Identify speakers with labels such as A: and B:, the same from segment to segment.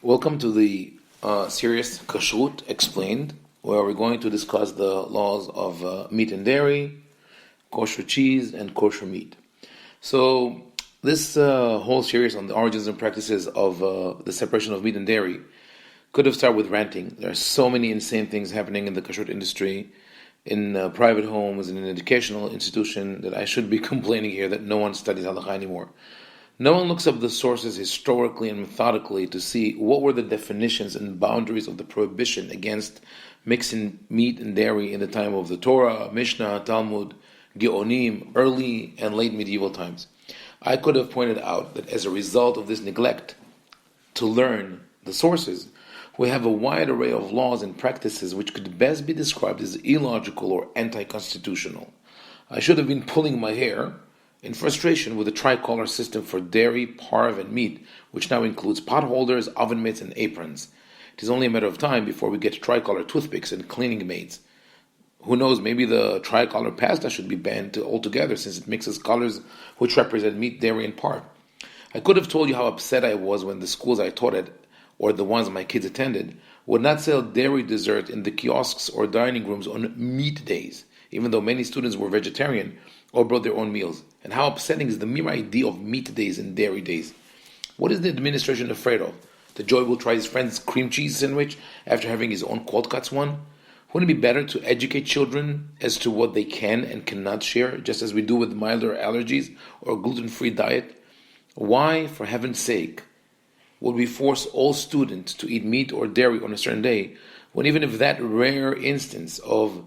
A: Welcome to the series Kashrut Explained, where we're going to discuss the laws of meat and dairy, kosher cheese, and kosher meat. So, this whole series on the origins and practices of the separation of meat and dairy could have started with ranting. There are so many insane things happening in the kashrut industry, in private homes, in an educational institution, that I should be complaining here that no one studies halakha anymore. No one looks up the sources historically and methodically to see what were the definitions and boundaries of the prohibition against mixing meat and dairy in the time of the Torah, Mishnah, Talmud, Geonim, early and late medieval times. I could have pointed out that as a result of this neglect to learn the sources, we have a wide array of laws and practices which could best be described as illogical or anti-constitutional. I should have been pulling my hair in frustration with the tricolor system for dairy, parve, and meat, which now includes potholders, oven mitts, and aprons. It is only a matter of time before we get tricolor toothpicks and cleaning maids. Who knows, maybe the tricolor pasta should be banned altogether, since it mixes colors which represent meat, dairy, and parve. I could have told you how upset I was when the schools I taught at, or the ones my kids attended, would not sell dairy dessert in the kiosks or dining rooms on meat days, even though many students were vegetarian or brought their own meals. And how upsetting is the mere idea of meat days and dairy days. What is the administration afraid of? That Joey will try his friend's cream cheese sandwich after having his own cold cuts one? Wouldn't it be better to educate children as to what they can and cannot share, just as we do with milder allergies or gluten-free diet? Why, for heaven's sake, would we force all students to eat meat or dairy on a certain day, when even if that rare instance of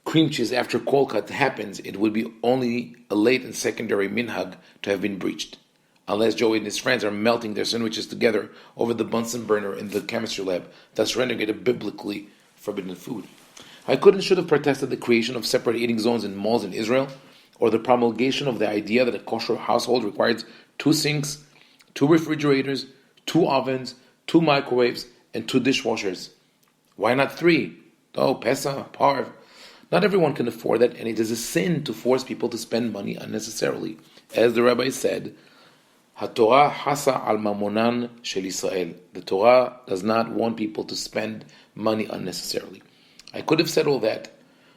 A: cream cheese after cold cut happens, it would be only a late and secondary minhag to have been breached, unless Joey and his friends are melting their sandwiches together over the Bunsen burner in the chemistry lab, thus rendering it a biblically forbidden food. I could and should have protested the creation of separate eating zones in malls in Israel, or the promulgation of the idea that a kosher household requires 2 sinks, 2 refrigerators, 2 ovens, 2 microwaves, and 2 dishwashers. Why not 3? Oh, Pesach, Parv. Not everyone can afford that, and it is a sin to force people to spend money unnecessarily. As the rabbi said, HaTorah hasa al mamonan shel Israel. The Torah does not want people to spend money unnecessarily. I could have said all that,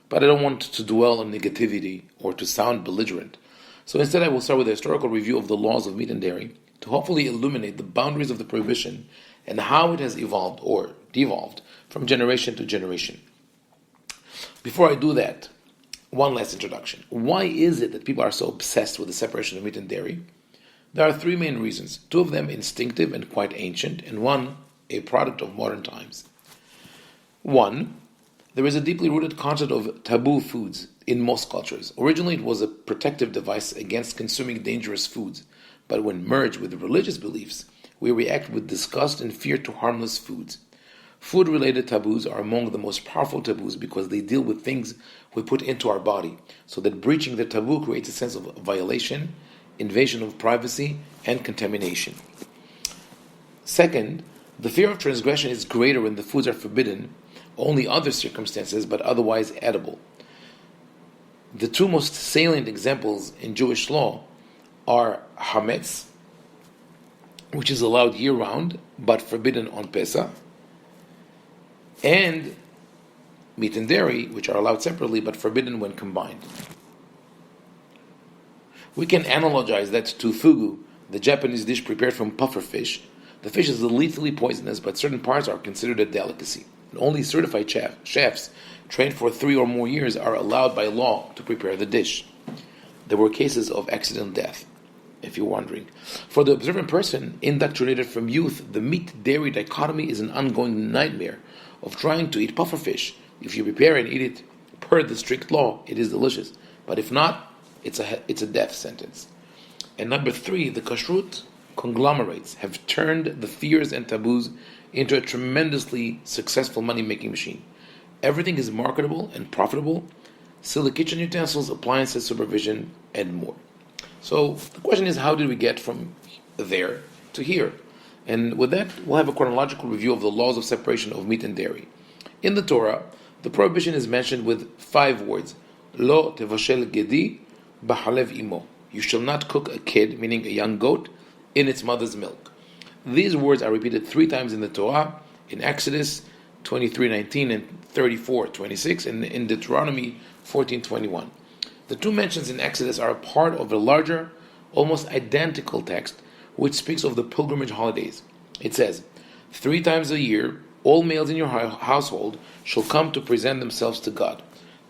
A: but I don't want to dwell on negativity or to sound belligerent. So instead I will start with a historical review of the laws of meat and dairy to hopefully illuminate the boundaries of the prohibition and how it has evolved or devolved from generation to generation. Before I do that, one last introduction. Why is it that people are so obsessed with the separation of meat and dairy? There are 3 main reasons, 2 of them instinctive and quite ancient, and 1 a product of modern times. 1, there is a deeply rooted concept of taboo foods in most cultures. Originally it was a protective device against consuming dangerous foods, but when merged with religious beliefs, we react with disgust and fear to harmless foods. Food-related taboos are among the most powerful taboos because they deal with things we put into our body, so that breaching the taboo creates a sense of violation, invasion of privacy, and contamination. Second, the fear of transgression is greater when the foods are forbidden, only other circumstances, but otherwise edible. The 2 most salient examples in Jewish law are hametz, which is allowed year-round, but forbidden on Pesach, and meat and dairy, which are allowed separately but forbidden when combined. We can analogize that to fugu, the Japanese dish prepared from puffer fish. The fish is lethally poisonous, but certain parts are considered a delicacy. And only certified chefs trained for 3 or more years are allowed by law to prepare the dish. There were cases of accidental death, if you're wondering. For the observant person, indoctrinated from youth, the meat-dairy dichotomy is an ongoing nightmare of trying to eat puffer fish. If you prepare and eat it per the strict law, it is delicious. But if not, it's a death sentence. And number 3, the kashrut conglomerates have turned the fears and taboos into a tremendously successful money-making machine. Everything is marketable and profitable: silly kitchen utensils, appliances, supervision, and more. So the question is, how did we get from there to here? And with that, we'll have a chronological review of the laws of separation of meat and dairy. In the Torah, the prohibition is mentioned with 5 words: Lo tevashel gedi b'halev imo. You shall not cook a kid, meaning a young goat, in its mother's milk. These words are repeated 3 times in the Torah, in Exodus 23:19 and 34:26, and in Deuteronomy 14:21. The 2 mentions in Exodus are a part of a larger, almost identical text, which speaks of the pilgrimage holidays. It says, 3 times a year, all males in your household shall come to present themselves to God.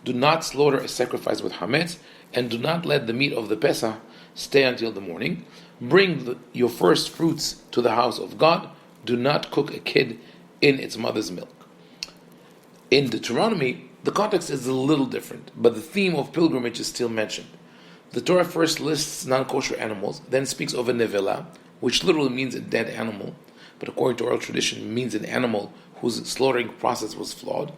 A: Do not slaughter a sacrifice with hametz, and do not let the meat of the Pesach stay until the morning. Bring your first fruits to the house of God. Do not cook a kid in its mother's milk. In Deuteronomy, the context is a little different, but the theme of pilgrimage is still mentioned. The Torah first lists non-kosher animals, then speaks of a nevela, which literally means a dead animal, but according to oral tradition means an animal whose slaughtering process was flawed.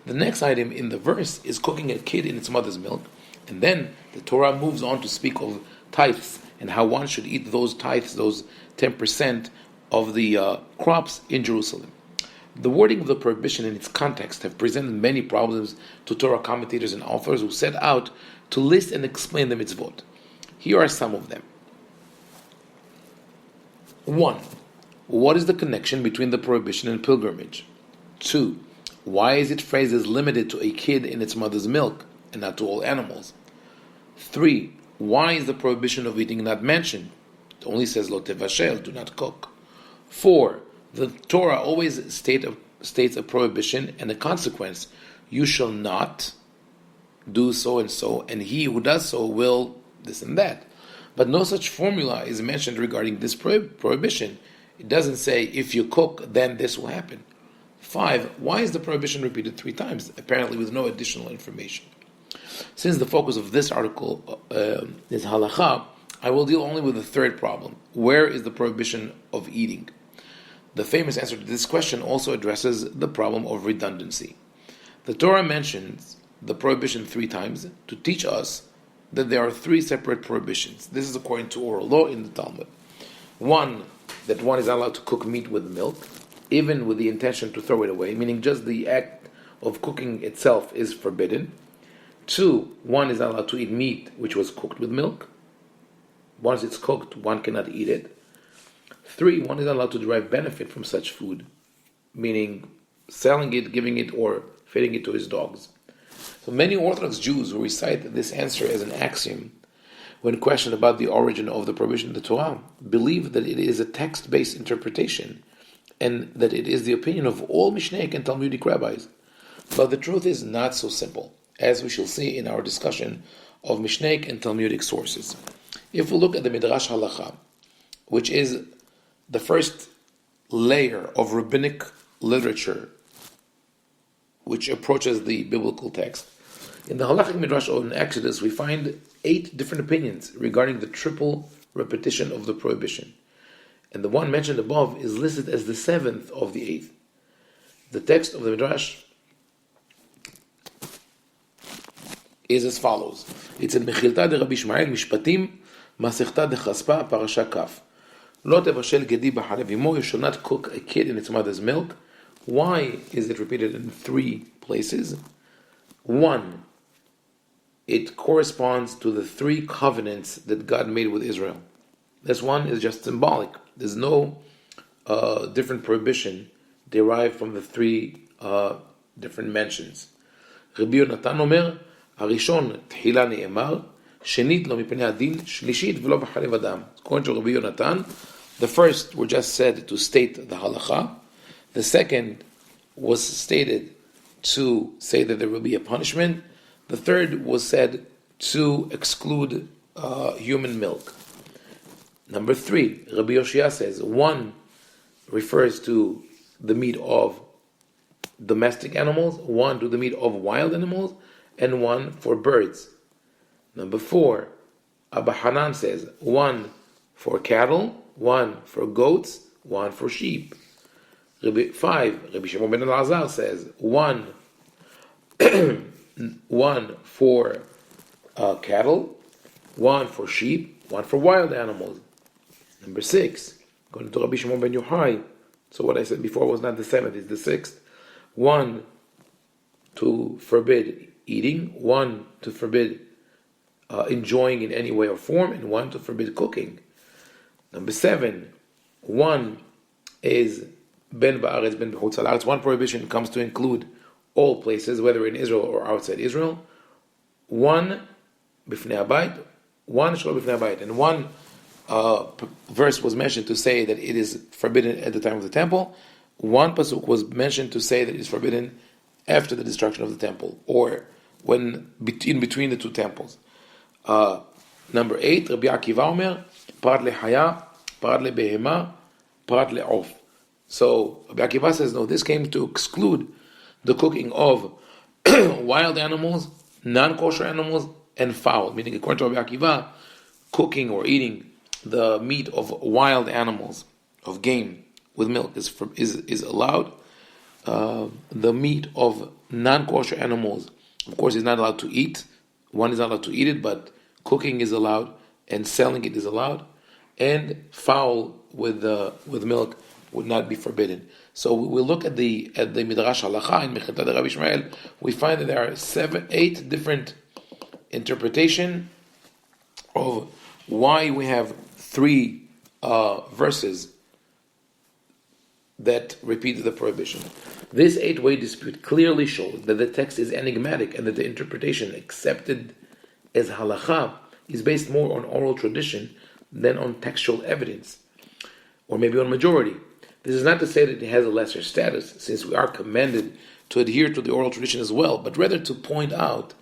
A: The next item in the verse is cooking a kid in its mother's milk, and then the Torah moves on to speak of tithes and how one should eat those tithes, those 10% of the crops in Jerusalem. The wording of the prohibition and its context have presented many problems to Torah commentators and authors who set out to list and explain the mitzvot. Here are some of them. 1. What is the connection between the prohibition and pilgrimage? 2. Why is it phrased as limited to a kid in its mother's milk and not to all animals? 3. Why is the prohibition of eating not mentioned? It only says lo tevashel, do not cook. 4. The Torah always states a prohibition and a consequence. You shall not do so and so, and he who does so will this and that. But no such formula is mentioned regarding this prohibition. It doesn't say, if you cook, then this will happen. 5. Why is the prohibition repeated 3 times, apparently with no additional information? Since the focus of this article is halacha, I will deal only with the third problem. Where is the prohibition of eating? The famous answer to this question also addresses the problem of redundancy. The Torah mentions the prohibition 3 times to teach us that there are 3 separate prohibitions. This is according to oral law in the Talmud. 1, that one is not allowed to cook meat with milk, even with the intention to throw it away, meaning just the act of cooking itself is forbidden. 2, one is not allowed to eat meat which was cooked with milk. Once it's cooked, one cannot eat it. 3, one is not allowed to derive benefit from such food, meaning selling it, giving it, or feeding it to his dogs. So many Orthodox Jews who recite this answer as an axiom when questioned about the origin of the prohibition of the Torah believe that it is a text-based interpretation and that it is the opinion of all Mishnaic and Talmudic rabbis. But the truth is not so simple, as we shall see in our discussion of Mishnaic and Talmudic sources. If we look at the Midrash Halacha, which is the first layer of rabbinic literature which approaches the biblical text, in the Halachic Midrash in Exodus we find 8 different opinions regarding the triple repetition of the prohibition. And the one mentioned above is listed as the 7th of the 8th. The text of the Midrash is as follows. It's in Mechilta de Rabbi Ishmael Mishpatim Masechta de Chaspa Parasha Kaf. Lo tevashel gedi b'halev imo. You shall not cook a kid in its mother's milk. Why is it repeated in 3 places? 1, it corresponds to the 3 covenants that God made with Israel. This one is just symbolic. There's no different prohibition derived from the 3 different mentions. Rabbi Yonatan Omer, Harishon tchila ne'emar, shenit lo mipnei adin, shlishit v'lo b'chalev adam. According to Rabbi Yonatan, the first were just said to state the halacha. The second was stated to say that there will be a punishment. The third was said to exclude human milk. Number 3, Rabbi Yoshia says 1 refers to the meat of domestic animals, 1 to the meat of wild animals, and 1 for birds. Number 4, Abba Hanan says 1 for cattle, 1 for goats, 1 for sheep. 5, Rabbi Shimon ben Elazar says 1 for cattle, 1 for sheep, 1 for wild animals. Number 6, according to Rabbi Shimon ben Yochai, so what I said before was not the 7th, it's the 6th. 1 to forbid eating, 1 to forbid enjoying in any way or form, and 1 to forbid cooking. Number 7, 1 is ben ba'aretz ben b'chutz ha'aretz. One prohibition comes to include all places, whether in Israel or outside Israel. One b'fnei habayit, one shelo b'fnei habayit, and one verse was mentioned to say that it is forbidden at the time of the temple. One pasuk was mentioned to say that it is forbidden after the destruction of the temple, or when in between the two temples. Number 8, Rabbi Akiva Omer, Prat lechaya, Prat lebehema, Prat le'of. So Rabbi Akiva says, no, this came to exclude the cooking of wild animals, non-kosher animals, and fowl. Meaning, according to Rabbi Akiva, cooking or eating the meat of wild animals, of game, with milk is allowed. The meat of non-kosher animals, of course, is not allowed to eat. One is not allowed to eat it, but cooking is allowed, and selling it is allowed. And fowl with milk would not be forbidden. So we look at the Midrash Halacha in Mechilta de Rabbi Ishmael. We find that there are 8 different interpretation of why we have 3 verses that repeat the prohibition. This 8-way dispute clearly shows that the text is enigmatic and that the interpretation accepted as halacha is based more on oral tradition than on textual evidence, or maybe on majority. This is not to say that it has a lesser status, since we are commanded to adhere to the oral tradition as well, but rather to point out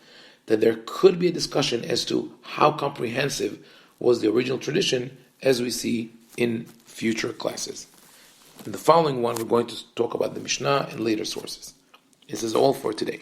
A: that there could be a discussion as to how comprehensive was the original tradition, as we see in future classes. In the following one, we're going to talk about the Mishnah and later sources. This is all for today.